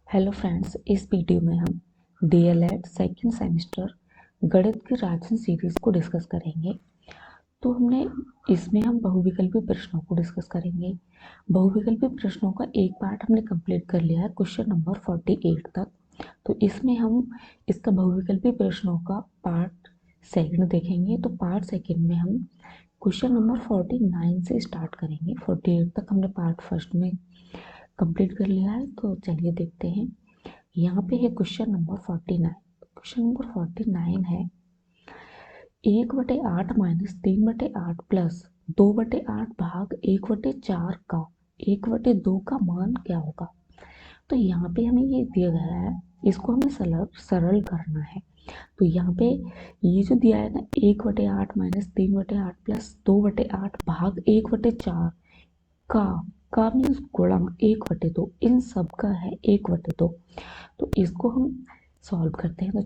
Hello friends, इस video में हम डीएलएड सेकंड सेमेस्टर गणित की राजन सीरीज को डिस्कस करेंगे। तो इसमें हम बहुविकल्पी प्रश्नों को डिस्कस करेंगे। बहुविकल्पी प्रश्नों का एक पार्ट हमने कंप्लीट कर लिया है, क्वेश्चन नंबर 48 तक। तो इसमें हम इसका बहुविकल्पी प्रश्नों का पार्ट सेकंड देखेंगे। तो पार्ट सेकंड में हम क्वेश्चन नंबर 49 से स्टार्ट करेंगे। 48 तक हमने पार्ट फर्स्ट में कंप्लीट कर लिया है। तो चलिए देखते हैं। यहाँ पे है क्वेश्चन नंबर 49। क्वेश्चन नंबर 49 है 1/8 माइनस 3/8 प्लस 2/8 भाग 1/4 का 1/2 का मान क्या होगा। तो यहाँ पे हमें ये दिया गया है, इसको हमें सरल सरल करना है। तो यहाँ पे ये जो दिया है ना, 1/8 माइनस 3/8 प्लस 2/8 भाग 1/4 का मीन्स गुणा 1/2, इन सब का है 1/2। तो इसको हम सॉल्व करते हैं। तो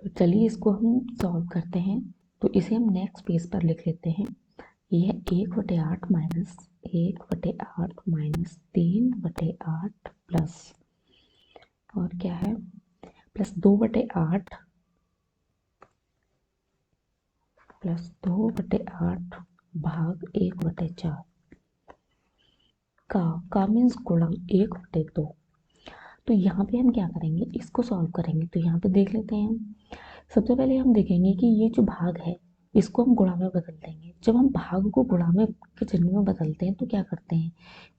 चलिए इसको हम सॉल्व करते हैं। तो इसे हम नेक्स्ट पेज पर लिख लेते हैं। यह 1/8 माइनस 3/8 प्लस और क्या है प्लस 2/8 भाग 1/4 का मीन्स गुणा 1/2। तो यहाँ पे हम क्या करेंगे, इसको सॉल्व करेंगे। तो यहाँ पे देख लेते हैं हम। सबसे पहले हम देखेंगे कि ये जो भाग है इसको हम गुणा में बदल देंगे। जब हम भाग को गुणा में के चिन्ह में बदलते हैं तो क्या करते हैं,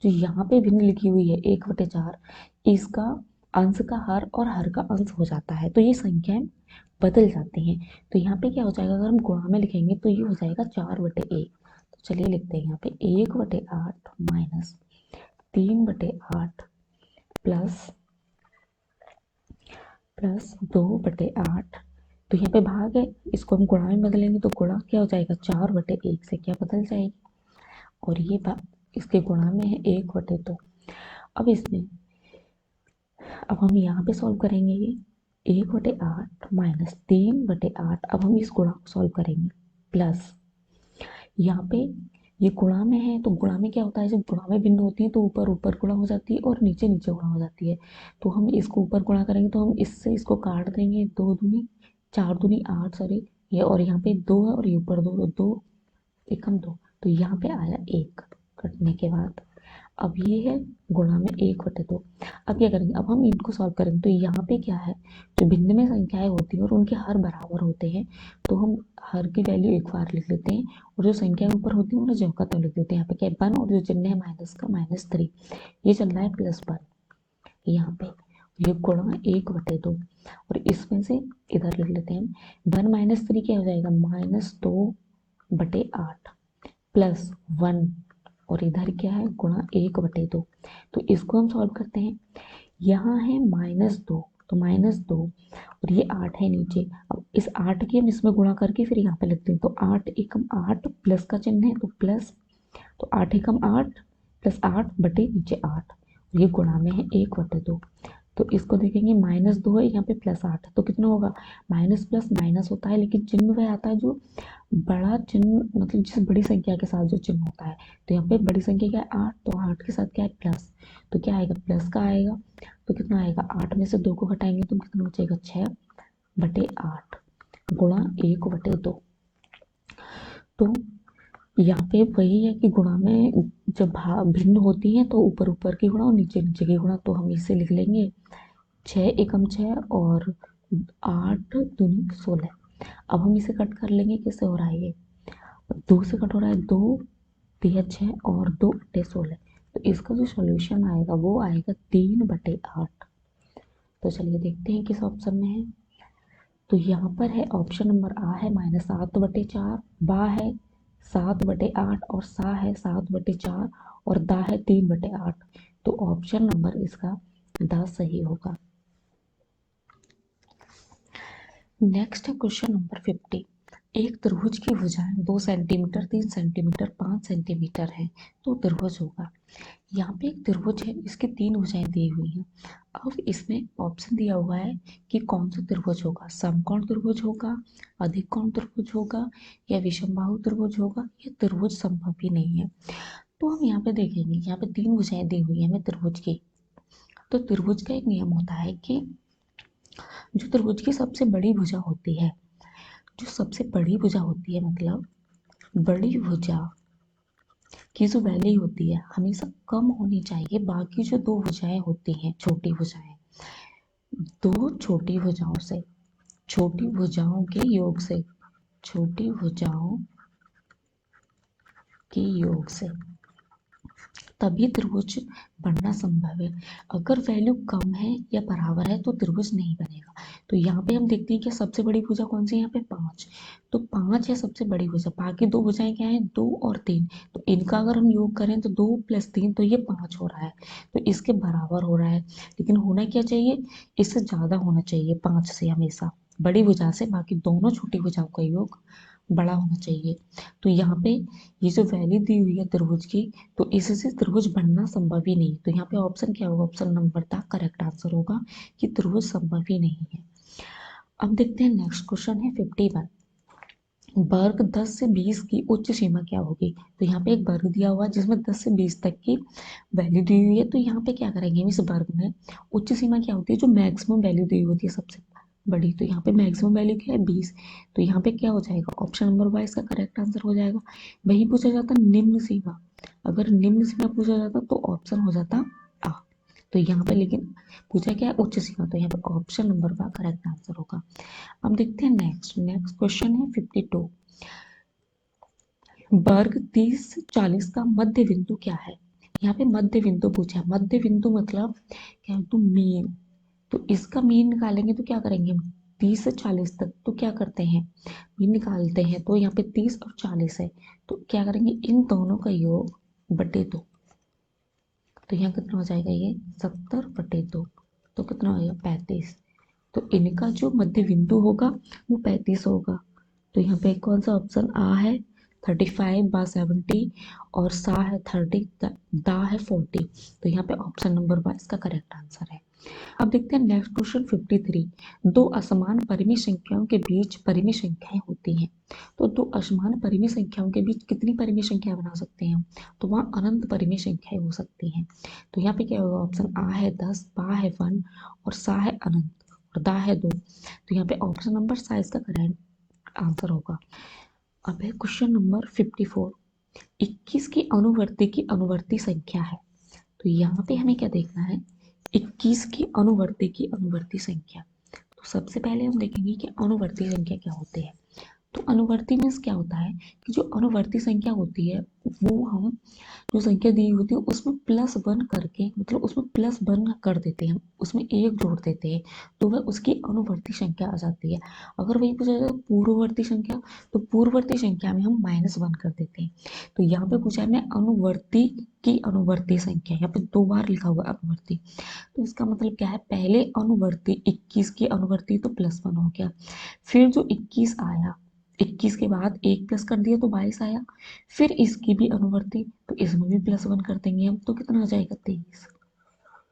जो यहाँ पे भिन्न लिखी हुई है 1/4, इसका अंश का हर और हर का अंश हो जाता है, तो ये संख्याएं बदल जाती हैं। तो यहाँ पे क्या हो जाएगा, अगर हम गुणा में लिखेंगे तो ये हो जाएगा 4/1। तो चलिए लिखते हैं यहाँ पे 1/8 माइनस 3/8 प्लस 2/8। तो यहाँ पे भाग है, इसको हम गुणा में बदलेंगे तो गुणा क्या हो जाएगा, 4/1 से क्या बदल जाएगी। और ये भाग इसके गुणा में है 1/2। अब इसमें अब हम यहाँ पे सॉल्व करेंगे। ये 1/8 माइनस 3/8, अब हम इस गुणा को सॉल्व करेंगे प्लस यहाँ पे ये गुणा में है। तो गुणा में क्या होता है, जब गुणा में भिन्न होती है तो ऊपर ऊपर गुणा हो जाती है और नीचे नीचे गुणा हो जाती है। तो हम इसको ऊपर गुणा करेंगे तो हम इससे इसको काट देंगे, 2 दूनी 4 दूनी 8, सॉरी ये, और यहाँ पे 2 है और ये ऊपर 2, तो 2 एकम 2। तो यहाँ पे आया 1 कटने के बाद। अब ये है गुणा में 1/2। अब क्या करेंगे, अब हम इनको सॉल्व करेंगे। तो यहाँ पे क्या है, जो भिन्न में संख्याएं होती हैं और उनके हर बराबर होते हैं, तो हम हर की वैल्यू एक बार लिख लेते हैं और जो संख्याएं ऊपर होती है उन्हें ज्यों का त्यों लिख देते हैं। यहाँ पे क्या है 1 और जो चिन्ह है माइनस का -3, ये चल रहा है +1 यहाँ पे। ये गुणा 1/2 और इसमें से इधर लिख लेते हैं हम 1 - 3 क्या हो जाएगा, -2/8 प्लस 1 और इधर क्या है गुणा 1/2। तो इसको हम सॉल्व करते हैं। यहाँ है -2, तो -2 और ये 8 है नीचे। अब इस 8 की हम इसमें गुणा करके फिर यहाँ पे लिखते हैं। तो 8 एकम 8 प्लस का चिन्ह है तो प्लस, तो 8 एकम 8 प्लस 8 बटे नीचे 8, ये गुणा में है 1/2। तो इसको देखेंगे -2 है, यहाँ पे +8 है, तो कितना होगा, माइनस प्लस माइनस होता है लेकिन चिन्ह वह आता है जो बड़ा चिन्ह, मतलब जिस बड़ी संख्या के साथ जो चिन्ह होता है। तो यहाँ पे बड़ी संख्या क्या है 8, तो 8 के साथ क्या है प्लस, तो क्या आएगा प्लस का आएगा। तो कितना आएगा, 8 में से 2 को घटाएंगे तो कितना बचेगा, 6/8 गुणा 1/2। तो यहाँ पे वही है कि गुणा में जब भिन्न होती है तो ऊपर ऊपर की गुणा और नीचे नीचे की गुणा। तो हम इसे लिख लेंगे 6 एकम 6 और 8 दूनी 16। अब हम इसे कट कर लेंगे, कैसे हो रहा है ये, 2 से कट हो रहा है, 2 तिया 6 और 2/16। तो इसका जो सॉल्यूशन आएगा वो आएगा 3/8। तो चलिए देखते हैं किस ऑप्शन में है। तो यहाँ पर है ऑप्शन नंबर आ है -7/4, बा है 7/8 और सा है 7/4 और दा है 3/8। तो ऑप्शन नंबर इसका दा सही होगा। नेक्स्ट है क्वेश्चन नंबर 50। एक त्रिभुज की भुजाएं 2 सेंटीमीटर 3 सेंटीमीटर 5 सेंटीमीटर है, तो त्रिभुज होगा। यहाँ पे एक त्रिभुज है, इसकी 3 भुजाएं दी हुई हैं। अब इसमें ऑप्शन दिया हुआ है कि कौन सा त्रिभुज होगा, समकोण त्रिभुज होगा, अधिक कोण त्रिभुज होगा या विषमबाहु त्रिभुज होगा, या त्रिभुज संभव ही नहीं है। तो हम यहाँ पे देखेंगे, यहाँ पे 3 भुजाएं दी हुई है हमें त्रिभुज की। तो त्रिभुज का एक नियम होता है कि जो त्रिभुज की सबसे बड़ी भुजा होती है, जो सबसे बड़ी भुजा होती है, मतलब बड़ी भुजा की जो वैल्यू होती है हमेशा कम होनी चाहिए बाकी जो दो भुजाएं होती हैं, छोटी भुजाएं, दो छोटी भुजाओं से, छोटी भुजाओं के योग से, छोटी भुजाओं के योग से, तभी त्रिभुज बनना संभव है। अगर वैल्यू कम है या बराबर है तो त्रिभुज नहीं बनेगा। तो यहाँ पे हम देखते हैं कि सबसे बड़ी भुजा कौन सी है, यहाँ पे 5, तो 5 है सबसे बड़ी भुजा, बाकी दो भुजाएं क्या है, 2 और 3, तो इनका अगर हम योग करें तो 2 + 3 तो ये 5 हो रहा है, तो इसके बराबर हो रहा है। लेकिन होना क्या चाहिए, इससे ज़्यादा होना चाहिए 5 से, हमेशा बड़ी भुजा से बाकी दोनों छोटी भुजाओं का योग बड़ा होना चाहिए। तो यहाँ पे ये जो वैल्यू दी हुई है त्रिभुज की, तो इससे त्रिभुज बनना संभव ही नहीं। तो यहाँ पे ऑप्शन क्या होगा, option number the correct answer होगा कि त्रिभुज संभव ही नहीं है। अब देखते हैं नेक्स्ट क्वेश्चन है 51। वर्ग 10 से 20 की उच्च सीमा क्या होगी। तो यहाँ पे एक वर्ग दिया हुआ है जिसमें 10 से 20 तक की वैल्यू दी हुई है। तो यहाँ पे क्या करेंगे हम, इस वर्ग में उच्च सीमा क्या होती है, जो मैक्सिमम वैल्यू दी होती है सबसे बड़ी। तो यहाँ पे मैक्सिमम वैल्यू क्या है, 20। तो यहाँ पे क्या हो जाएगा, ऑप्शन नंबर वाइज का करेक्ट आंसर हो जाएगा। वही पूछा जाता निम्न सीमा, अगर निम्न सीमा पूछा जाता तो ऑप्शन हो जाता आ। तो यहाँ पे लेकिन पूछा क्या है, उच्च सीमा, तो यहाँ पे ऑप्शन नंबर का करेक्ट आंसर होगा। अब देखते हैं नेक्स्ट क्वेश्चन है 52। वर्ग 30 से 40 का मध्य बिंदु क्या है। यहाँ पे मध्य बिंदु पूछा है, मध्य बिंदु मतलब क्या है, तो मीन। तो इसका मीन निकालेंगे तो क्या करेंगे हम, 30 से 40 तक तो क्या करते हैं, मीन निकालते हैं। तो यहाँ पे 30 और 40 है, तो क्या करेंगे, इन दोनों का योग बटे 2। तो यहाँ कितना हो जाएगा, ये 70/2, तो कितना हो जाएगा 35। तो इनका जो मध्य बिंदु होगा वो 35 होगा। तो यहाँ पे कौन सा ऑप्शन आ है, 35/70, और सा है 30, दा है 40। तो यहाँ पे ऑप्शन नंबर 1 इसका करेक्ट आंसर है। अब देखते हैं नेक्स्ट क्वेश्चन 53। दो असमान परिमेय संख्याओं के बीच परिमेय संख्याएं होती हैं। तो दो असमान परिमेय संख्याओं के बीच कितनी परिमेय संख्या बना सकते हैं, तो वहाँ अनंत परिमेय संख्याएं हो सकती हैं। तो यहाँ पे क्या होगा, ऑप्शन आ है 10, बा है 1, और सा है अनंत, और दा है 2। तो यहाँ पे ऑप्शन नंबर सा इसका करेक्ट आंसर होगा। अब है क्वेश्चन नंबर 54। 21 की अनुवर्ती संख्या है। तो यहाँ पे हमें क्या देखना है, 21 की अनुवर्ती संख्या। तो सबसे पहले हम देखेंगे कि अनुवर्ती संख्या क्या होती है। तो अनुवर्ती मीन्स क्या होता है कि जो अनुवर्ती संख्या होती है वो हम जो संख्या दी होती है उसमें +1 करके, मतलब उसमें +1 कर देते हैं, उसमें 1 जोड़ देते हैं, तो वह उसकी अनुवर्ती संख्या आ जाती है। अगर वही पूछा जाए पूर्ववर्ती संख्या, तो पूर्ववर्ती संख्या में हम -1 कर देते हैं। तो यहाँ पे पूछा है अनुवर्ती की अनुवर्ती संख्या, यहाँ पे 2 बार लिखा हुआ अनुवर्ती। तो इसका मतलब क्या है, पहले अनुवर्ती 21 की अनुवर्ती तो +1 हो गया, फिर जो 21 आया, 21 के बाद 1 प्लस कर दिया तो 22 आया, फिर इसकी भी अनुवर्ती, तो इसमें भी +1 कर देंगे हम, तो कितना हो जाएगा 23।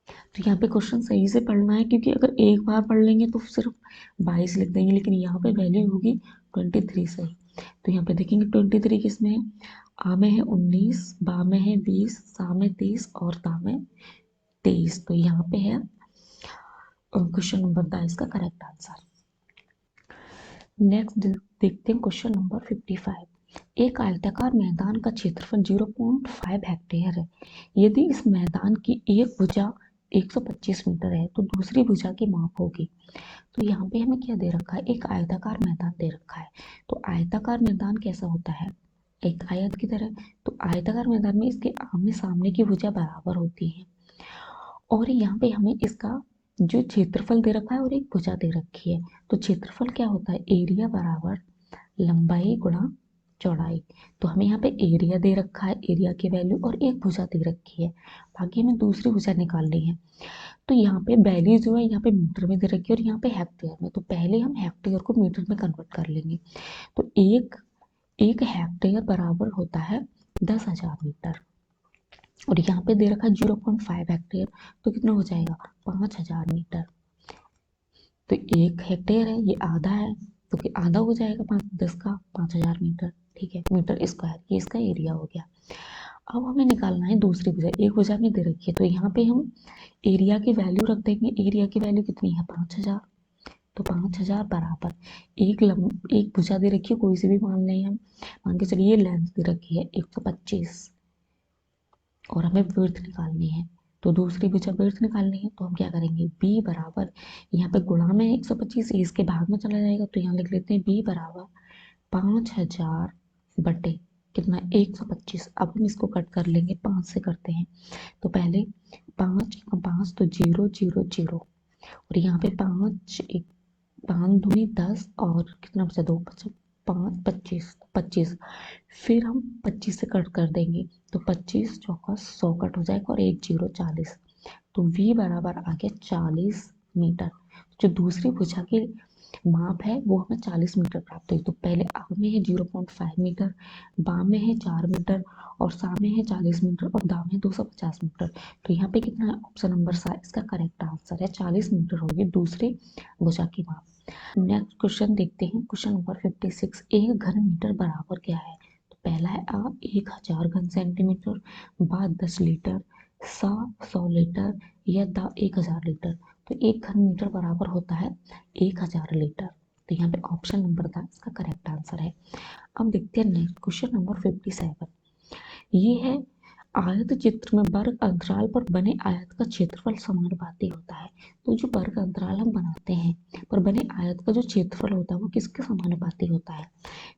तो यहाँ पे क्वेश्चन सही से पढ़ना है, क्योंकि अगर एक बार पढ़ लेंगे तो सिर्फ 22 लिख देंगे, लेकिन यहाँ पे वैल्यू होगी 23 सही। तो यहाँ पे देखेंगे 23 किस में है, आ में है 19, बा में है 20, सा में 30, और ता में 23। तो यहाँ पे है क्वेश्चन नंबर 22 का करेक्ट आंसर। नेक्स्ट देखते हैं क्वेश्चन नंबर 55। एक आयताकार मैदान का क्षेत्रफल 0.5 हेक्टेयर है। यदि इस मैदान की एक भुजा 125 मीटर है तो दूसरी भुजा की माप होगी। तो यहाँ पे हमें क्या दे रखा है, एक आयताकार मैदान दे रखा है। तो आयताकार मैदान कैसा होता है, एक आयत की तरह। तो आयताकार मैदान में इसके आमने सामने की भुजा बराबर होती है, और यहाँ पे हमें इसका जो क्षेत्रफल दे रखा है और एक भुजा दे रखी है। तो क्षेत्रफल क्या होता है, एरिया बराबर लंबाई गुणा चौड़ाई। तो हमें यहाँ पे एरिया दे रखा है, एरिया की वैल्यू, और एक भुजा दे रखी है, बाकी हमें दूसरी भुजा निकालनी है। तो यहाँ पे वैल्यू जो है यहाँ पे मीटर में दे रखी है और यहाँ पे हेक्टेयर में। तो पहले हम हेक्टेयर को मीटर में कन्वर्ट कर लेंगे। तो एक हेक्टेयर बराबर होता है 10,000 मीटर, और यहाँ पे दे रखा है 0.5 हेक्टेयर, तो कितना हो जाएगा 5,000 मीटर। तो 1 हेक्टेयर है, ये आधा है, तो कि आधा हो जाएगा 10 का 5,000 मीटर, ठीक है, मीटर स्क्वायर, ये इसका एरिया हो गया। अब हमें निकालना है दूसरी भुजा। एक भुजा में दे रखी है तो यहाँ पे हम एरिया की वैल्यू रख देंगे। एरिया की वैल्यू कितनी है 5000, तो 5000 बराबर एक भुजा दे रखी है, कोई सी भी मान लें हम, मान के चलिए लेंथ दे रखी है 125 और हमें विड्थ निकालनी है। तो दूसरी भुजा विड्थ निकालनी है तो हम क्या करेंगे, b बराबर, यहाँ पे गुणा में 125 इसके भाग में चला जाएगा तो यहाँ लिख लेते हैं b बराबर 5000 बटे कितना 125। अब हम इसको कट कर लेंगे, 5 से करते हैं तो पहले 5 5 तो 0 0 0 और यहाँ पे 5 एक 5 दूनी 10 और कितना बचा 2 बचा 5 25 25। फिर हम 25 से कट कर देंगे तो 25 चौका 100 कट हो जाएगा और 1 0 40। तो v बराबर आ गया 40 मीटर। जो दूसरी भुजा की माप है वो हमें 40 मीटर प्राप्त हुई। तो पहले आग में है 0.5 मीटर, बाम में है 4 मीटर और सामने है 40 मीटर और दाम है 250 मीटर। तो यहाँ पे कितना है, ऑप्शन नंबर सा इसका करेक्ट आंसर है 40 मीटर होगी दूसरी भुजा की माप। नेक्स्ट क्वेश्चन देखते हैं, क्वेश्चन नंबर 56। एक घन मीटर बराबर क्या है? तो पहला है आ 1000 घन सेंटीमीटर, बा 10 लीटर, सा 100 लीटर या दा 1000 लीटर। तो एक घन मीटर बराबर होता है 1000 लीटर। तो यहाँ पे ऑप्शन नंबर था इसका करेक्ट आंसर है। अब देखते हैं नेक्स्ट क्वेश्चन नंबर 57। ये है आयत चित्र में वर्ग अंतराल पर बने आयत का क्षेत्रफल समानुपाती होता है। तो जो वर्ग अंतराल हम बनाते हैं पर बने आयत का जो क्षेत्रफल होता है वो किसके समानुपाती होता है?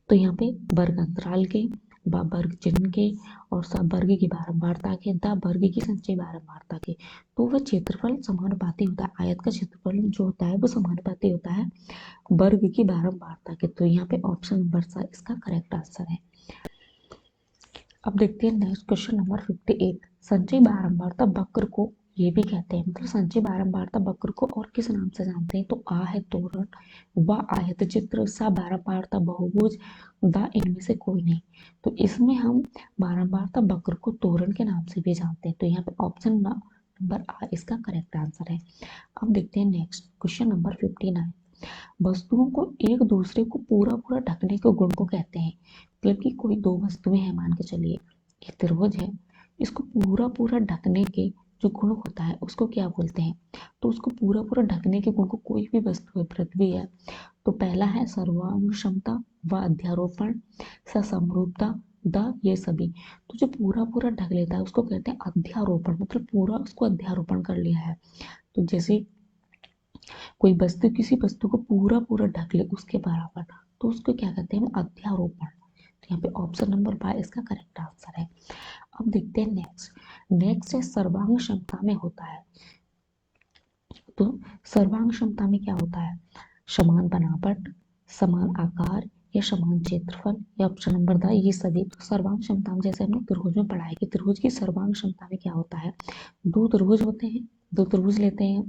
तो यहाँ पे वर्ग अंतराल के, बा वर्ग चिन्ह के और सब वर्ग की बारंबारता के, दा वर्ग की संचयी बारंबारता के। तो वह क्षेत्रफल समानुपाती होता है, आयत का क्षेत्रफल जो होता है वो समानुपाती होता है वर्ग की बारंबारता के। तो यहाँ पे ऑप्शन नंबर सा इसका करेक्ट आंसर है। अब देखते हैं नेक्स्ट क्वेश्चन नंबर 58। संचयी बारंबारता वक्र को ये भी कहते हैं, मतलब संचयी बारंबारता वक्र को और किस नाम से जानते हैं? तो आ है तोरण, व आयत चित्र, सा बारंबारता बहुभुज, द इनमें से कोई नहीं। तो इसमें हम बारंबारता वक्र को तोरण के नाम से भी जानते हैं। तो यहाँ पे ऑप्शन नंबर आ इसका करेक्ट आंसर है। अब देखते हैं नेक्स्ट क्वेश्चन नंबर 59। वस्तुओं को एक दूसरे को पूरा पूरा ढकने के गुण को कहते हैं। मतलब कि कोई दो वस्तुएं हैं, मान के चलिए एक त्रिभुज है, इसको पूरा पूरा ढकने के जो गुण होता है उसको क्या बोलते हैं? तो उसको पूरा पूरा ढकने के गुण को, कोई भी वस्तु है, पृथ्वी है, तो पहला है सर्वांग क्षमता व अध्यारोपण, समरूपता, द ये सभी। तो जो पूरा पूरा ढक लेता है उसको कहते हैं अध्यारोपण, मतलब पूरा उसको अध्यारोपण कर लिया है। तो जैसे कोई वस्तु किसी वस्तु को पूरा पूरा ढक ले उसके बराबर, तो उसको क्या कहते हैं हम? अध्यारोपण। तो यहाँ पे ऑप्शन नंबर बाय इसका करेक्ट आंसर है। अब देखते हैं नेक्स्ट। नेक्स्ट है सर्वांग क्षमता में होता है। तो सर्वांग क्षमता में क्या होता है? समान बनावट, समान आकार या समान क्षेत्रफल या ऑप्शन नंबर द ये सभी। तो सर्वांग क्षमता में जैसे हमने त्रिभुज में पढ़ा है कि त्रिभुज की सर्वांग क्षमता में क्या होता है, दो त्रिभुज होते हैं, दो त्रिभुज लेते हैं।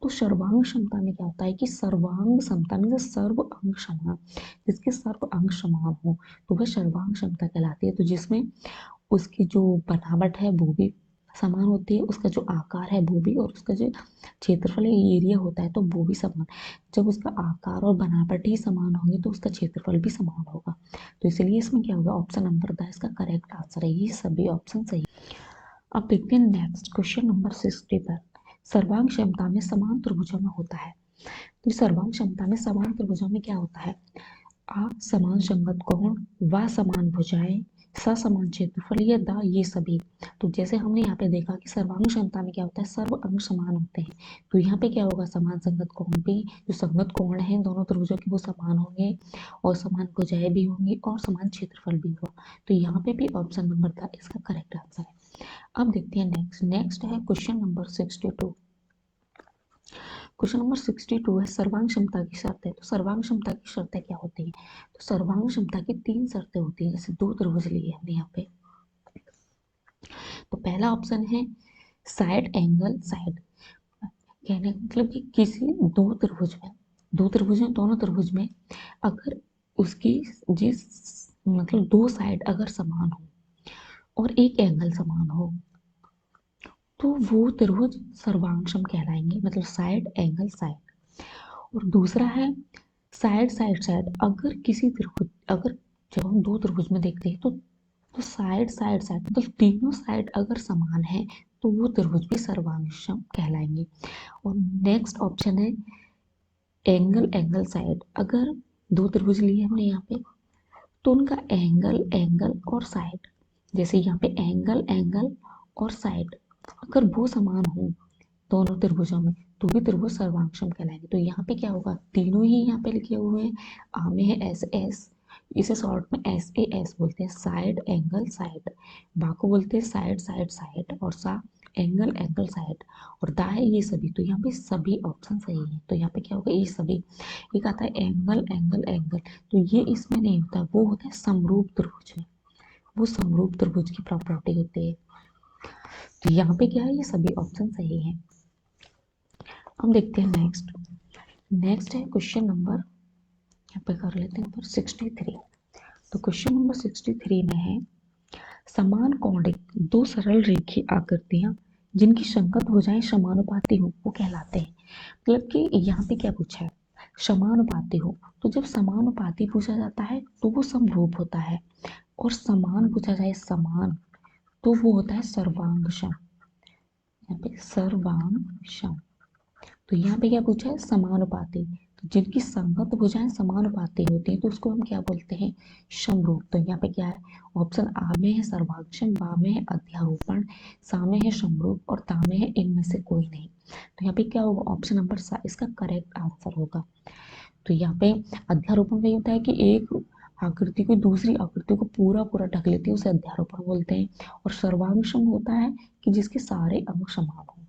तो सर्वांग क्षमता में क्या होता है कि सर्वांग क्षमता में सर्व अंग समान, जिसके सर्व अंग समान हो तो वह सर्वांग क्षमता कहलाती है। तो जिसमें उसकी जो बनावट है वो भी समान होती है, उसका जो आकार है वो भी, और उसका जो क्षेत्रफल एरिया होता है तो वो भी समान। जब उसका आकार और बनावट ही समान होंगे तो उसका क्षेत्रफल भी समान होगा। तो इसलिए इसमें क्या होगा, ऑप्शन नंबर द इसका करेक्ट आंसर है। ये सभी ऑप्शन सही। अब देखते हैं नेक्स्ट क्वेश्चन नंबर 60 पर। सर्वांग क्षमता में समान त्रिभुजों में होता है। तो सर्वांग क्षमता में समान त्रिभुजों में क्या होता है? आ समान संगत कोण, व समान भुजाएं, समान क्षेत्रफल या द ये सभी। तो जैसे हमने यहाँ पे देखा कि सर्वांग क्षमता में क्या होता है, सर्व अंग समान होते हैं। तो यहाँ पे क्या होगा, समान संगत कोण भी, जो संगत कोण है दोनों त्रिभुजों के वो समान होंगे और समान भुजाएं भी होंगी और समान क्षेत्रफल भी होगा। तो यहाँ पे भी ऑप्शन नंबर था इसका करेक्ट आंसर है। अब देखते हैं नेक्स्ट। नेक्स्ट है क्वेश्चन नंबर 62। क्वेश्चन नंबर 62 है सर्वांग क्षमता की शर्तें। तो सर्वांग क्षमता की शर्तें क्या होती हैं? तो सर्वांग क्षमता की 3 शर्तें होती हैं। जैसे दो त्रिभुज लिए हमने यहाँ पे, तो पहला ऑप्शन है साइड एंगल साइड, कहने का मतलब कि किसी दो त्रिभुज में, दोनों त्रिभुज में अगर उसकी जिस मतलब दो साइड अगर समान हो और एक एंगल समान हो तो वो त्रिभुज सर्वांगक्षम कहलाएंगे, मतलब साइड एंगल साइड। और दूसरा है साइड साइड साइड, अगर किसी त्रिभुज, अगर जब हम दो त्रिभुज में देखते हैं तो तो साइड साइड साइड मतलब तीनों साइड अगर समान है तो वो त्रिभुज भी सर्वांगसम कहलाएंगे। और नेक्स्ट ऑप्शन है एंगल एंगल साइड। अगर दो त्रिभुज लिए हमने यहाँ पे तो उनका एंगल एंगल और साइड, जैसे यहाँ पे एंगल एंगल और साइड अगर वो समान हो दोनों त्रिभुजों में तो भी त्रिभुज सर्वांगसम कहलाएंगे। तो यहाँ पे क्या होगा, तीनों ही यहाँ पे लिखे हुए हैं, आ में है एस एस, इसे शॉर्ट में एस ए एस बोलते हैं, साइड एंगल साइड, बा को बोलते हैं साइड साइड साइड, और सा एंगल एंगल साइड, और दा है ये सभी। तो यहाँ पे सभी ऑप्शन सही है। तो यहाँ पे क्या होगा, ये सभी। एक आता है एंगल एंगल एंगल, तो ये इसमें नहीं होता, वो होता है समरूप त्रिभुज में, वो समरूप त्रिभुज की प्रॉपर्टी होती है। तो यहाँ पे क्या है, ये सभी ऑप्शन सही है। हम देखते हैं नेक्स्ट। नेक्स्ट है क्वेश्चन नंबर, यहाँ पे कर लेते हैं नंबर 63। तो क्वेश्चन नंबर 63 में है समान कौणिक दो सरल रेखीय आकृतियां जिनकी संगत भुजाएं समानुपाती हो वो कहलाते हैं। मतलब कि यहाँ पे क्या पूछा है, समानुपाती हो, तो जब समानुपाती पूछा जाता है तो वो समरूप होता है, और समान पूछा जाए समान तो वो होता है सर्वांगसम। यहाँ पे सर्वांगसम। तो यहाँ पे क्या पूछा है, समानुपाती, तो जिनकी संगत भुजाएं समानुपाती होती हैं तो उसको हम क्या बोलते हैं, समरूप। तो यहाँ पे क्या है, ऑप्शन आ में है सर्वांगसम, बा में है अध्यारोपण, सा में है समरूप, और ता में है इनमें से कोई नहीं। तो यहाँ पे क्या होगा, ऑप्शन नंबर सा इसका करेक्ट आंसर होगा। तो यहाँ पे अध्यारोपण में होता है कि एक आकृति को दूसरी आकृति को पूरा पूरा ढक लेती है, उसे अध्यारोपण बोलते हैं। और सर्वांगसम होता है कि जिसके सारे अंग समान हो।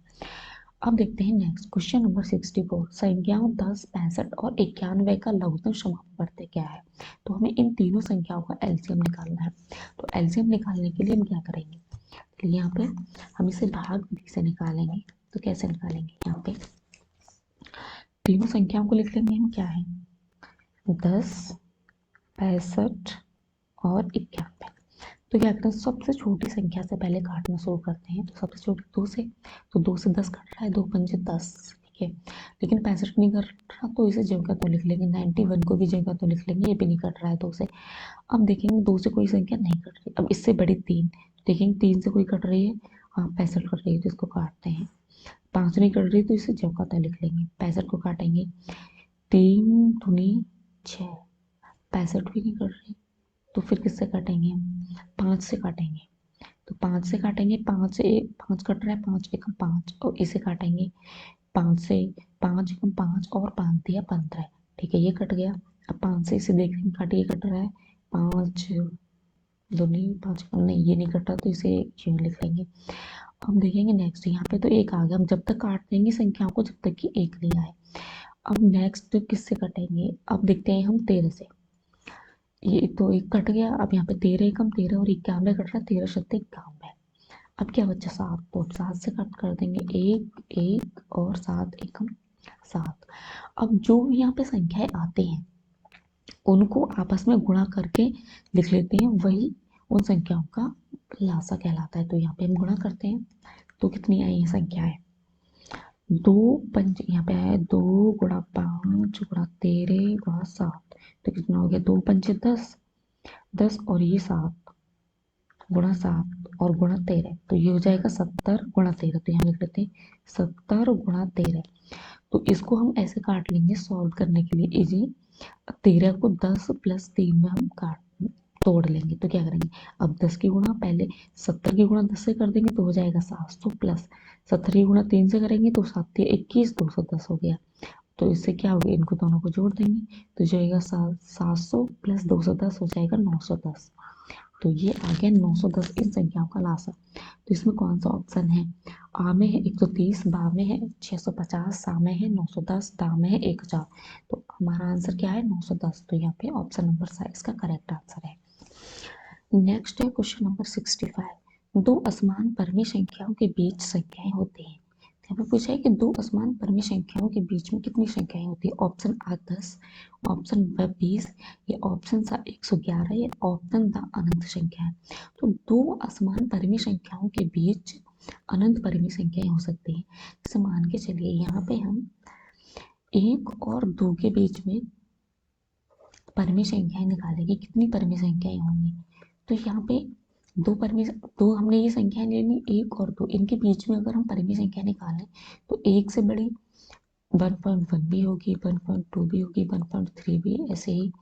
अब देखते हैं नेक्स्ट क्वेश्चन नंबर 64। संख्याओं 10, 65 और 91 का लघुत्तम समापवर्त्य क्या है। तो हमें इन तीनों संख्याओं का एलसीएम निकालना है। तो एलसीएम निकालने के लिए हम क्या करेंगे, तो यहाँ पे हम इसे भाग विधि से निकालेंगे। तो कैसे निकालेंगे, यहाँ पे तीनों संख्याओं को लिख लेंगे हम, क्या है 10, 65 और 91। तो क्या करते हैं, सबसे छोटी संख्या से पहले काटना शुरू करते हैं। तो सबसे छोटी 2 से, तो 2 से 10 कट रहा है, 2 पंजे 10, ठीक है। लेकिन 65 नहीं कट रहा तो इसे जगह तो लिख लेंगे, 91 को भी जगह तो लिख लेंगे, ये भी नहीं कट रहा है 2 से। अब देखेंगे 2 से कोई संख्या नहीं कट रही, अब इससे बड़ी 3, देखेंगे 3 से कोई कट रही है, हाँ 65 कट रही है तो इसको काटते हैं। 5 नहीं कट रही तो इसे जगह तो लिख लेंगे, 65 को काटेंगे, 3 दूनी 6, 65 भी नहीं कट रही तो फिर किससे काटेंगे हम, 5 से काटेंगे। तो 5 से काटेंगे, 5 से 5 कट रहा है, 5 एकम 5, और इसे काटेंगे 5 से, 5 एकम 5 और 5 दिया 15, ठीक है ये कट गया। अब 5 से इसे देखेंगे काटिए कट रहा है, 5 दूनी 5 एकम, नहीं ये नहीं कटा तो इसे क्यों लिख लेंगे। हम देखेंगे नेक्स्ट, यहाँ पे तो एक आ गया, हम जब तक काट देंगे संख्याओं को जब तक कि एक नहीं आए। अब नेक्स्ट किससे कटेंगे, अब देखते हैं हम 13 से, ये तो एक कट गया। अब यहाँ पे 13 एकम 13 और 91 कट रहा है, 13 सत्ते 91। अब क्या बचा 7, तो अब 7 से कट कर देंगे, एक एक और 7 एकम 7। अब जो यहाँ पे संख्याएं आते हैं उनको आपस में गुणा करके लिख लेते हैं, वही उन संख्याओं का लासा कहलाता है। तो यहाँ पे हम गुणा करते हैं, तो कितनी आई है संख्याएं, 2 पंच यहाँ पे आया 2 गुणा 5 गुणा 13 गुणा 7, तो कितना हो गया, 2 पंचे 10, 10 और ये 7 गुणा 7 और गुणा 13, तो ये हो जाएगा 70 गुणा 13। तो यहाँ लिख लेते हैं 70 गुणा 13। तो इसको हम ऐसे काट लेंगे सॉल्व करने के लिए इजी, 13 को 10 प्लस 3 में हम काट तोड़ लेंगे। तो क्या करेंगे, अब 10 की गुणा पहले 70 की गुणा 10 से कर देंगे तो हो जाएगा 700, प्लस 70 की गुणा 3 से करेंगे तो 7 21 210 हो गया। तो इससे क्या होगा, इनको दोनों को जोड़ देंगे तो जाएगा 700 प्लस 210 हो जाएगा 910। तो ये आ गया 910 इन संख्याओं का लासा। तो इसमें कौन सा ऑप्शन है, आ में है 130, बा में है 650, सा में है 910, दा में है 1000। तो हमारा आंसर क्या है 910। तो यहाँ पे ऑप्शन नंबर सा इसका करेक्ट आंसर है। नेक्स्ट है क्वेश्चन नंबर 65। दो असमान परमी संख्याओं के बीच संख्याएं होती हैं। यहाँ पे पूछा है कि दो असमान परमी संख्याओं के बीच में कितनी संख्याएं होती है। ऑप्शन आ 10, ऑप्शन ब 20, या ऑप्शन सा 111, या ऑप्शन द अनंत संख्या है। तो दो असमान परमी संख्याओं के बीच अनंत परमी संख्याएं हो सकती हैं। जैसे मान के चलिए यहाँ पे हम 1 और 2 के बीच में परमी संख्याएं निकालेंगे, कितनी परमी संख्याएं होंगी। तो यहाँ पे दो हमने ये संख्या लेनी, 1 और 2, इनके बीच में अगर हम परिमेय संख्या निकालें तो 1 से बड़ी 1.1 भी होगी, 1.2 भी होगी, 1.3 भी, ऐसे ही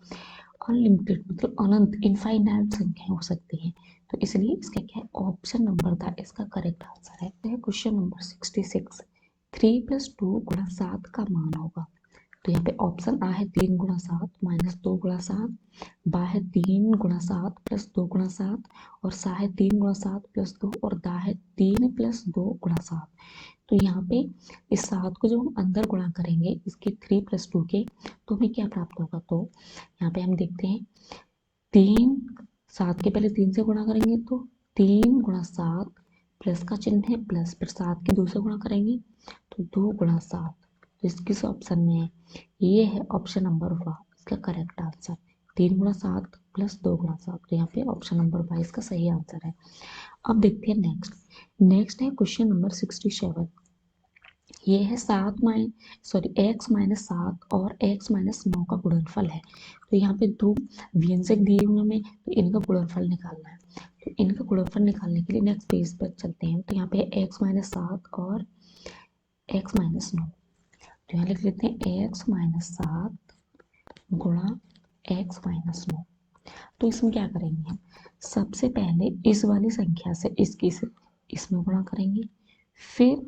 अनलिमिटेड मतलब अनंत इनफाइनाइट संख्याएं हो सकती हैं। तो इसलिए इसका क्या है, ऑप्शन नंबर था इसका करेक्ट आंसर है। क्वेश्चन नंबर 66, 3 + 2 × 7 का मान होगा। तो यहाँ पे ऑप्शन आ है 3 × 7 - 2 × 7, बा है 3 × 7 + 2 × 7, और सा है 3 × 7 + 2, और दा है 3 + 2 × 7। तो यहाँ पे इस 7 को जब हम अंदर गुणा करेंगे इसके 3 + 2 के, तो हमें क्या प्राप्त होगा। तो यहाँ पे हम देखते हैं 3, 7 के पहले 3 से गुणा करेंगे तो 3 × 7, प्लस का चिन्ह है प्लस, फिर 7 के 2 से गुणा करेंगे तो 2 × 7। तो इस किस ऑप्शन में है, ये है ऑप्शन नंबर 1 इसका करेक्ट आंसर। 3 × 7 + 2 × 7, तो यहाँ पे ऑप्शन नंबर 22 का सही आंसर है। अब देखते हैं नेक्स्ट है क्वेश्चन नंबर 67। ये है x - 7 और x - 9 का गुणनफल है। तो यहाँ पे दो व्यंजक दिए हुए हमें, तो इनका गुणनफल निकालना है। तो इनका गुणनफल निकालने के लिए नेक्स्ट पेज पर चलते हैं। तो यहाँ पे x - 7 और x - 9, तो यहाँ लिख लेते हैं x - 7 गुणा x - 9। तो इसमें क्या करेंगे हम, सबसे पहले इस वाली संख्या से इसमें गुणा करेंगे, फिर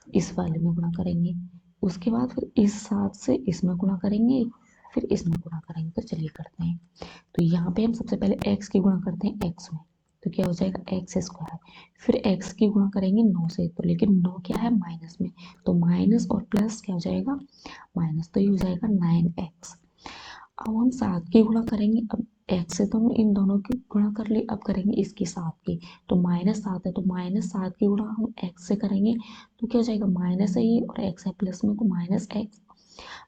इस वाले में गुणा करेंगे, उसके बाद फिर इस 7 से इसमें गुणा करेंगे, फिर इसमें गुणा करेंगे। तो चलिए करते हैं। तो यहाँ पे हम सबसे पहले x की गुणा करते हैं x में, तो क्या हो जाएगा x², फिर x की गुणा करेंगे 9 से, तो लेकिन 9 क्या है माइनस में, तो माइनस और प्लस क्या हो जाएगा माइनस, तो ये हो जाएगा 9x। अब हम 7 की गुणा करेंगे, अब x से तो हम इन दोनों की गुणा कर ली, अब करेंगे इसकी 7 की, तो -7 है, तो -7 की गुणा हम x से करेंगे तो क्या हो जाएगा माइनस है ये, और x है प्लस में, तो -x,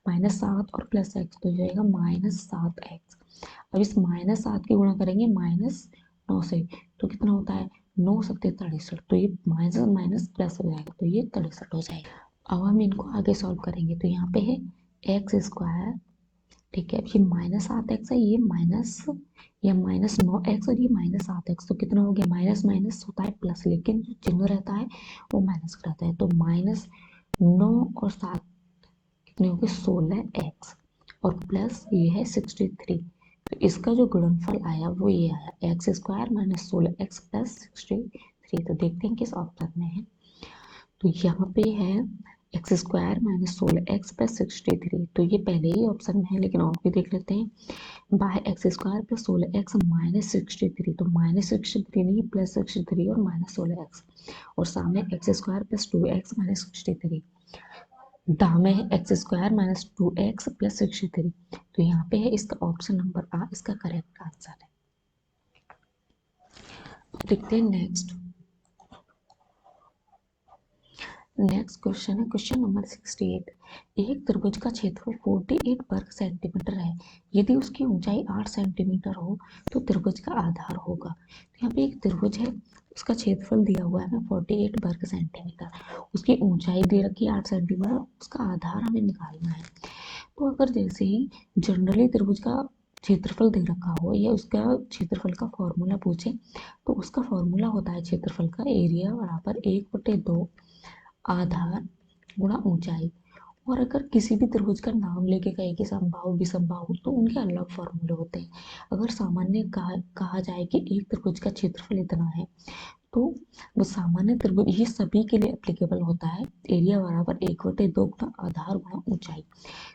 -7 और प्लस x, तो हो जाएगा -7x। अब इस -7 की गुणा करेंगे -9 से, तो कितना होता है 9 7 63, तो ये माइनस माइनस प्लस हो जाएगा, तो ये 63 हो जाएगा। अब हम इनको आगे सॉल्व करेंगे, तो यहाँ पे है x², ठीक है। अब ये -7x है, ये -9x और ये -7x, तो कितना हो गया, माइनस माइनस होता है प्लस, लेकिन जो चिन्ह रहता है वो माइनस का रहता है। तो -9 और 7 कितने हो गए 16x, और प्लस ये है 63। तो इसका जो गुणनफल आया वो ये आया x² - 16x + 63। तो देखते हैं किस ऑप्शन में है। तो यहाँ पे है x² - 16x + 63, तो ये पहले ही ऑप्शन में है, लेकिन और भी देख लेते हैं। बाय x² + 16x - 63, तो -63 नहीं +63 और -16x, और सामने x² + 2x - 63, दाम है x² - 2x + 63। तो यहाँ पे है इसका ऑप्शन नंबर आ इसका करेक्ट आंसर है। देखते हैं नेक्स्ट क्वेश्चन है क्वेश्चन नंबर 68। एक त्रिभुज का क्षेत्रफल 48 वर्ग सेंटीमीटर है। यदि उसकी ऊंचाई 8 सेंटीमीटर हो तो त्रिभुज का आधार होगा। तो यहाँ पे एक त्रिभुज है, उसका क्षेत्रफल दिया हुआ है हमें 48 वर्ग सेंटीमीटर, उसकी ऊंचाई दे रखी है 8 सेंटीमीटर, उसका आधार हमें निकालना है। तो अगर जैसे ही जनरली त्रिभुज का क्षेत्रफल दे रखा हो या उसका क्षेत्रफल का फॉर्मूला पूछे, तो उसका फॉर्मूला होता है क्षेत्रफल का एरिया बराबर 1/2 आधार गुणा ऊंचाई। और अगर किसी भी त्रिभुज का नाम लेके कहे कि समबाहु विसमबाहु, तो उनके अलग फॉर्मूले होते हैं। अगर सामान्य कहा जाए कि एक त्रिभुज का क्षेत्रफल इतना है, तो वो सामान्य त्रिभुज ये सभी के लिए एप्लीकेबल होता है। एरिया बराबर 1/2 गुणा आधार गुणा ऊंचाई।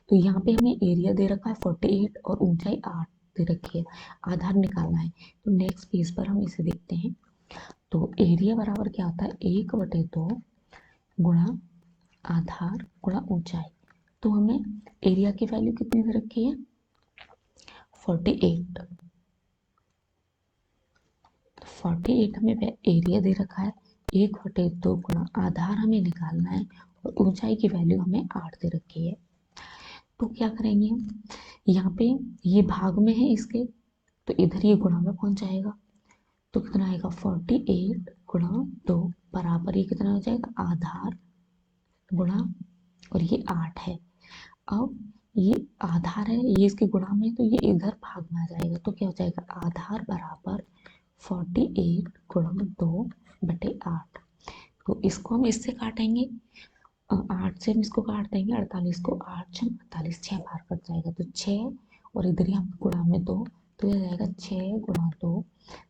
तो यहाँ पे हमें एरिया दे रखा है 48 और ऊंचाई 8 दे रखी है, आधार निकालना है। तो नेक्स्ट पेज पर हम इसे देखते हैं। तो एरिया बराबर क्या होता है 1/2 गुणा आधार गुणा ऊंचाई। तो हमें एरिया की वैल्यू कितनी दे रखी है 48। 48 हमें एरिया दे रखा है, 1/2 गुणा आधार हमें निकालना है, और ऊंचाई की वैल्यू हमें 8 दे रखी है। तो क्या करेंगे हम, यहाँ पे ये भाग में है इसके, तो इधर ये गुणा में पहुंच जाएगा। तो कितना आएगा 48 गुणा 2 बराबर ये कितना हो जाएगा आधार गुणा, और ये 8 है। अब ये आधार है, ये इसके गुणा में, तो ये इधर भाग में आ जाएगा, तो क्या हो जाएगा आधार बराबर 48 गुणा 2/8। तो इसको हम इससे काटेंगे, 8 से हम इसको काट देंगे, 48 को 8 छम 48, 6 बार कट जाएगा तो 6, और इधर यहाँ पे गुणा में 2, तो यह जाएगा 6 गुणा 2।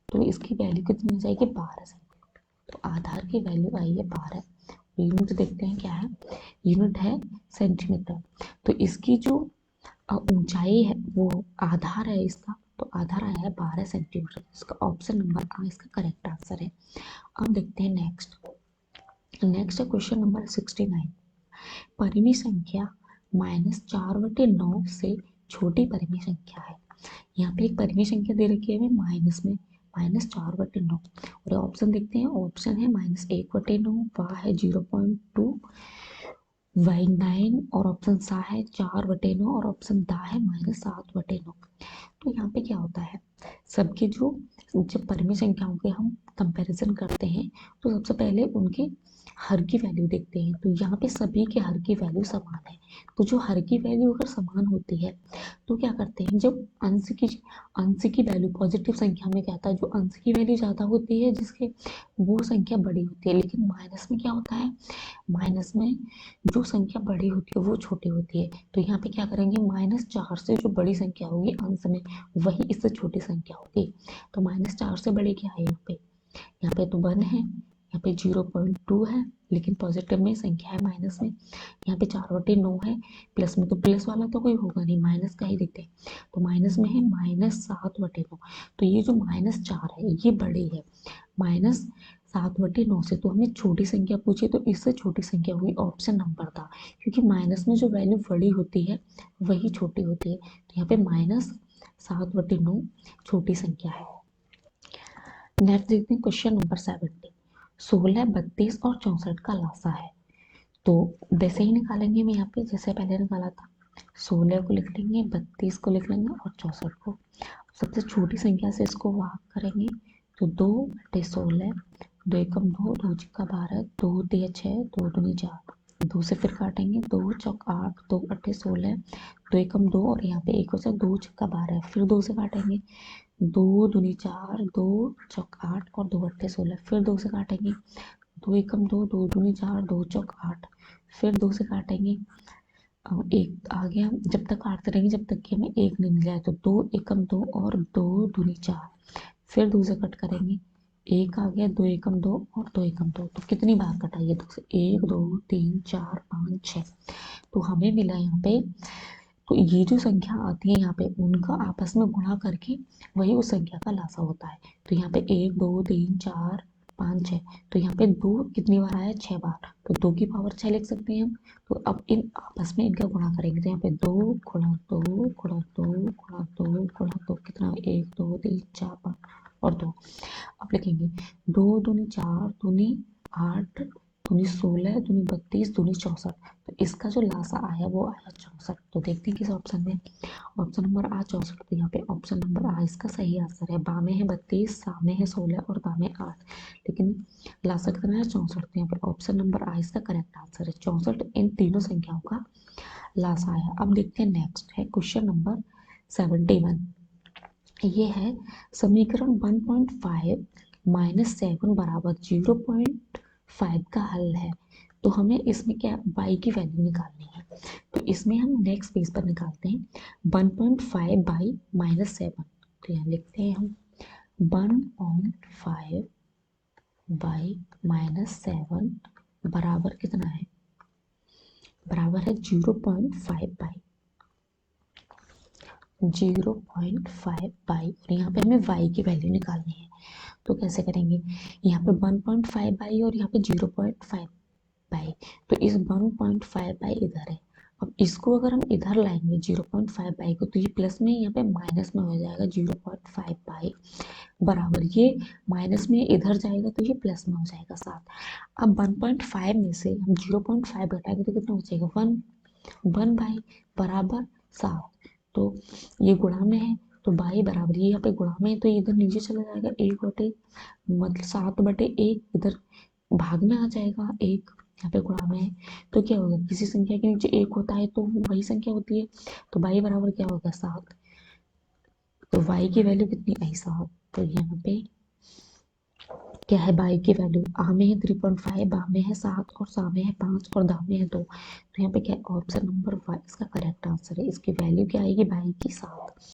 तो इसकी वैल्यू कितनी हो जाएगी, 12 सेंटीमीटर। तो आधार की वैल्यू आई है 12। यूनिट देखते हैं क्या है, यूनिट है सेंटीमीटर। तो इसकी जो ऊंचाई है वो आधार है इसका, तो आधार आया है 12 सेंटीमीटर। इसका ऑप्शन नंबर आ इसका करेक्ट आंसर है। अब देखते हैं नेक्स्ट है क्वेश्चन नंबर 69। परिमेय संख्या -4/9 से छोटी परिमेय संख्या है। यहाँ पे एक परिमेय संख्या दे रखी है हमें माइनस में, -4/9, और ऑप्शन देखते हैं। ऑप्शन है -1/9, वा है 0.2, वाई 9, और ऑप्शन सा है 4/9, और ऑप्शन दा है -7/9। तो यहाँ पे क्या होता है, सबके जो जब परिमेय संख्याओं के हम कंपैरिजन करते हैं तो सबसे पहले उनके हर की वैल्यू देखते हैं। तो यहाँ पे सभी के हर की वैल्यू समान है। तो जो हर की वैल्यू अगर समान होती है तो क्या करते हैं, जब अंश की वैल्यू पॉजिटिव संख्या में क्या होता है, जो अंश की वैल्यू ज़्यादा होती है जिसके वो संख्या बड़ी होती है। लेकिन माइनस में क्या होता है, माइनस में जो संख्या बड़ी होती है वो छोटी होती है। तो यहाँ पे क्या करेंगे, -4 से जो बड़ी संख्या होगी अंश में वही इससे छोटी संख्या होगी। तो -4 से बड़ी क्या है, यहाँ पे तो 1 है, यहाँ पे 0.2 है, लेकिन पॉजिटिव में संख्या है माइनस में। यहाँ पे 4/9 है, प्लस में तो प्लस वाला तो कोई होगा नहीं, माइनस का ही देखते हैं। तो माइनस में है -7/9। तो ये जो -4 है ये बड़ी है -7/9 से। तो हमें छोटी संख्या पूछी तो इससे छोटी संख्या हुई ऑप्शन नंबर था, क्योंकि माइनस में जो वैल्यू बड़ी होती है वही छोटी होती है। तो यहाँ पे -7/9 छोटी संख्या है। नेक्स्ट देखते हैं क्वेश्चन नंबर 70। 16, 32 और 64 का लासा है। तो वैसे ही निकालेंगे, मैं यहाँ पे जैसे पहले निकाला था, 16 को लिख लेंगे, 32 को लिख लेंगे और 64 को। सबसे छोटी संख्या से इसको भाग करेंगे तो 2/16, 2 एकम 2, 2 छिक्का 12, 2 तिया 6, 2 दूनी 4, 2 से फिर काटेंगे, 2 चौक 8, 2 अट्ठे 16, 2 एकम 2, और यहाँ पे एक हो जाए 2 छिक्का 12, फिर 2 से काटेंगे, 2 दूनी 4, 2 चौक 8 और 2 अट्ठे 16, फिर 2 से काटेंगे, 2 एकम 2, 2 दूनी 4, 2 चौक 8, फिर 2 से काटेंगे, एक आ गया। जब तक काटते रहेंगे जब तक कि हमें एक नहीं मिल जाए, तो 2 एकम 2 और 2 दूनी 4, फिर 2 से कट करेंगे, एक आ गया, 2 एकम 2 और 2 एकम 2। तो कितनी बार कटाइए, 2 से, 1 2 3 4 5 6। तो हमें मिला यहाँ पे, तो ये जो संख्या आती है यहाँ पे उनका आपस में गुणा करके वही उस संख्या का लासा होता है। तो यहाँ पे 1 2 3 4 5 6, तो यहाँ पे 2 कितनी बार आया, 6 बार, तो 2 की पावर 6 लिख सकते हैं हम। तो अब इन आपस में इनका गुणा करेंगे, तो यहाँ पे 2 गुणा 2 गुणा 2 गुणा 2 गुणा 2, कितना, 1 2 3 4 5 और 2। अब लिखेंगे 2 दूनी 4 दूनी 8 दूनी 16 दूनी 32 दूनी 64। तो इसका जो लासा आया वो आया 64। तो देखते हैं किस ऑप्शन में, ऑप्शन नंबर आ 64। तो यहाँ पे ऑप्शन नंबर आ इसका सही आंसर है। बामे है 32, सामे है 16 और दामे 8, लेकिन लासा कितना है, 64। तो यहाँ पे ऑप्शन नंबर आ इसका करेक्ट आंसर है। 64 इन तीनों संख्याओं का लासा आया। अब देखते हैं नेक्स्ट है क्वेश्चन नंबर 71। ये है समीकरण 1.5 -7 बराबर 0.5 का हल है। तो हमें इसमें क्या, y की वैल्यू निकालनी है। तो इसमें हम नेक्स्ट पेज पर निकालते हैं 1.5 बाई -7। तो यहाँ लिखते हैं हम 1.5 बाई -7 बराबर कितना है, बराबर है 0.5 बाई 0.5 बाई, और यहाँ पे हमें y की वैल्यू निकालनी है। तो कैसे करेंगे, यहाँ पे 1.5 बाई और यहाँ पे 0.5 बाई, तो इस 1.5 बाई इधर है। अब इसको अगर हम इधर लाएंगे 0.5 बाई को, तो ये प्लस में यहाँ पे माइनस में हो जाएगा 0.5 बाई बराबर, ये माइनस में इधर जाएगा तो ये प्लस में हो जाएगा 7। अब 1.5 में से हम 0.5 घटाएंगे तो कितना हो जाएगा, 1 बाई बराबर 7। तो ये गुणा में है तो बाई बराबर, ये यहाँ पे गुणा में है तो ये इधर नीचे चला जाएगा, 1 बटे मतलब 7/1 इधर भाग में आ जाएगा, 1 यहाँ पे गुणा में है। तो क्या होगा, किसी संख्या के नीचे 1 होता है तो वही संख्या होती है। तो बाई बराबर क्या होगा, 7। तो y की वैल्यू कितनी आई, 7। तो यहाँ पे क्या है बाई की वैल्यू, आ में है 3.5, बा में है 7 और सा में है 5 और दा में है 2। तो यहाँ पे क्या है ऑप्शन नंबर 1 इसका करेक्ट आंसर है। इसकी वैल्यू क्या आएगी बाई की 7।